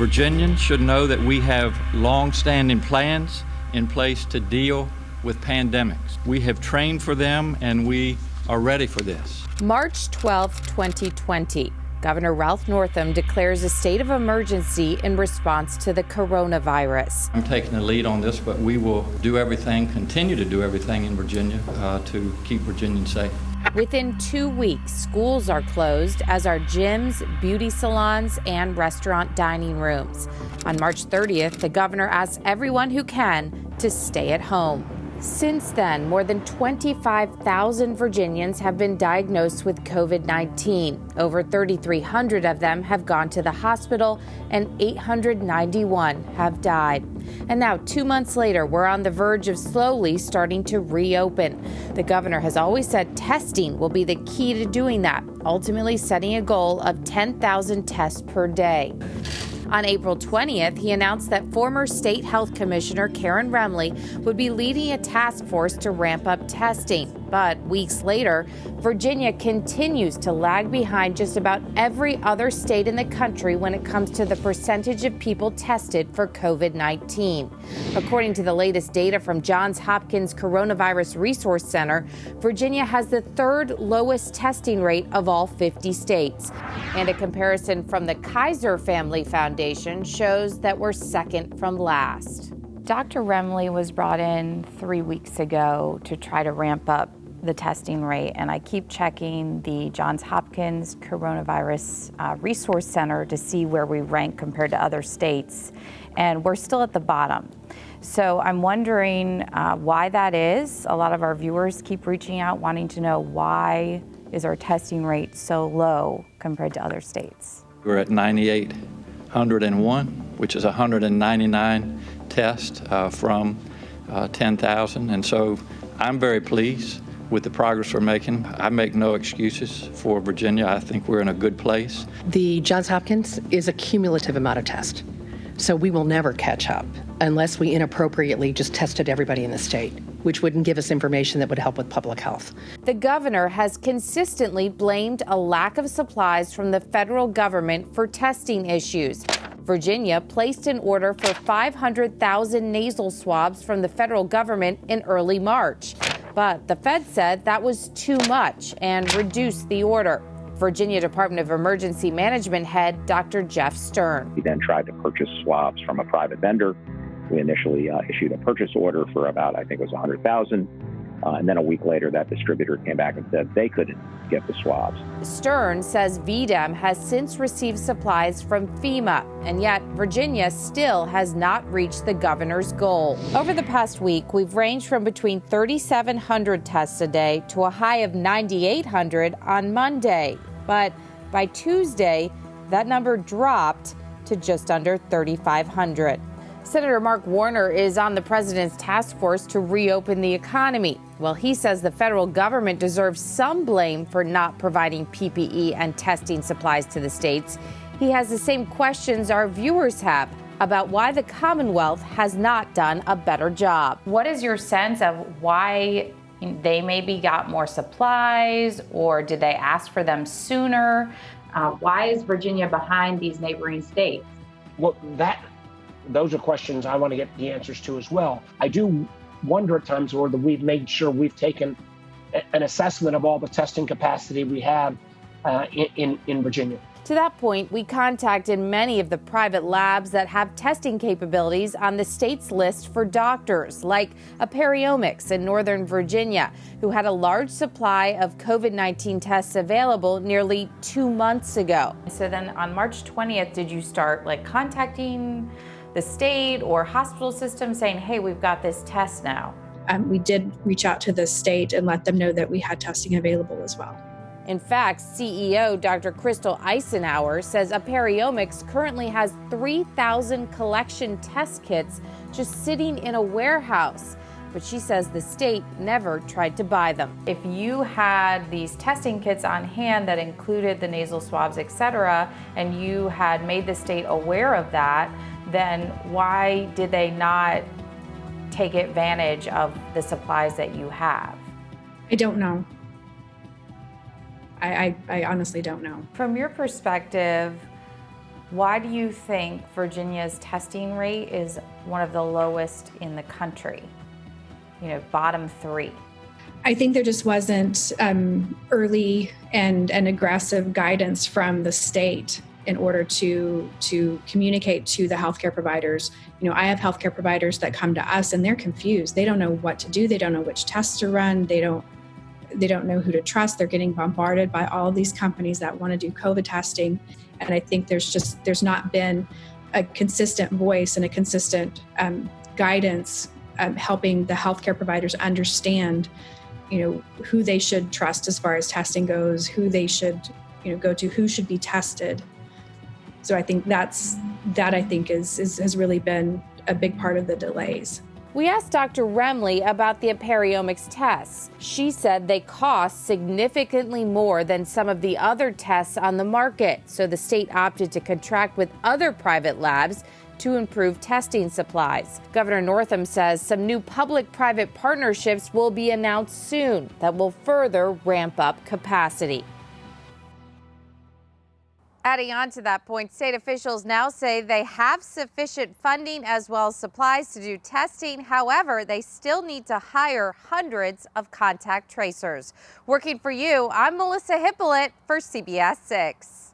Virginians should know that we have long-standing plans in place to deal with pandemics. We have trained for them and we are ready for this. March 12, 2020. Governor Ralph Northam declares a state of emergency in response to the coronavirus. I'm taking the lead on this, but we will do everything, continue to do everything in Virginia to keep Virginians safe. Within 2 weeks, schools are closed, as are gyms, beauty salons, and restaurant dining rooms. On March 30th, the governor asks everyone who can to stay at home. Since then, more than 25,000 Virginians have been diagnosed with COVID-19. Over 3,300 of them have gone to the hospital and 891 have died. And now, 2 months later, we're on the verge of slowly starting to reopen. The governor has always said testing will be the key to doing that, ultimately setting a goal of 10,000 tests per day. On April 20th, he announced that former State Health Commissioner Karen Remley would be leading a task force to ramp up testing. But weeks later, Virginia continues to lag behind just about every other state in the country when it comes to the percentage of people tested for COVID-19. According to the latest data from Johns Hopkins Coronavirus Resource Center, Virginia has the third lowest testing rate of all 50 states. And a comparison from the Kaiser Family Foundation shows that we're second from last. Dr. Remley was brought in 3 weeks ago to try to ramp up the testing rate, and I keep checking the Johns Hopkins Coronavirus Resource Center to see where we rank compared to other states, and we're still at the bottom. So I'm wondering why that is. A lot of our viewers keep reaching out wanting to know why is our testing rate so low compared to other states. We're at 9,801, which is 199 tests from 10,000, and so I'm very pleased with the progress we're making. I make no excuses for Virginia. I think we're in a good place. The Johns Hopkins is a cumulative amount of tests, so we will never catch up unless we inappropriately just tested everybody in the state, which wouldn't give us information that would help with public health. The governor has consistently blamed a lack of supplies from the federal government for testing issues. Virginia placed an order for 500,000 nasal swabs from the federal government in early March. But the Fed said that was too much and reduced the order. Virginia Department of Emergency Management head Dr. Jeff Stern. We then tried to purchase swabs from a private vendor. We initially issued a purchase order for about, I think it was 100,000. And then a week later, that distributor came back and said they couldn't get the swabs. Stern says VDEM has since received supplies from FEMA, and yet Virginia still has not reached the governor's goal. Over the past week, we've ranged from between 3,700 tests a day to a high of 9,800 on Monday. But by Tuesday, that number dropped to just under 3,500. Senator Mark Warner is on the president's task force to reopen the economy. Well, he says the federal government deserves some blame for not providing PPE and testing supplies to the states. He has the same questions our viewers have about why the Commonwealth has not done a better job. What is your sense of why they maybe got more supplies, or did they ask for them sooner? Why is Virginia behind these neighboring states? Well, those are questions I want to get the answers to as well. I do wonder at times whether we've made sure we've taken an assessment of all the testing capacity we have in Virginia. To that point, we contacted many of the private labs that have testing capabilities on the state's list for doctors, like Aperiomics in Northern Virginia, who had a large supply of COVID-19 tests available nearly 2 months ago. So then on March 20th, did you start contacting the state or hospital system saying, hey, we've got this test now? We did reach out to the state and let them know that we had testing available as well. In fact, CEO Dr. Crystal Eisenhower says Aperiomics currently has 3,000 collection test kits just sitting in a warehouse. But she says the state never tried to buy them. If you had these testing kits on hand that included the nasal swabs, et cetera, and you had made the state aware of that, then why did they not take advantage of the supplies that you have? I don't know. I honestly don't know. From your perspective, Why do you think Virginia's testing rate is one of the lowest in the country? Bottom 3. I think there just wasn't early and aggressive guidance from the state in order to communicate to the healthcare providers. I have healthcare providers that come to us and they're confused. They don't know what to do. They don't know which tests to run. They don't know who to trust. They're getting bombarded by all of these companies that want to do COVID testing. And I think there's not been a consistent voice and a consistent guidance helping the healthcare providers understand, who they should trust as far as testing goes, who they should, go to, who should be tested. So I think that has really been a big part of the delays. We asked Dr. Remley about the Aperiomics tests. She said they cost significantly more than some of the other tests on the market, so the state opted to contract with other private labs to improve testing supplies. Governor Northam says some new public-private partnerships will be announced soon that will further ramp up capacity. Adding on to that point, state officials now say they have sufficient funding as well as supplies to do testing. However, they still need to hire hundreds of contact tracers. Working for you, I'm Melissa Hippolyte for CBS 6.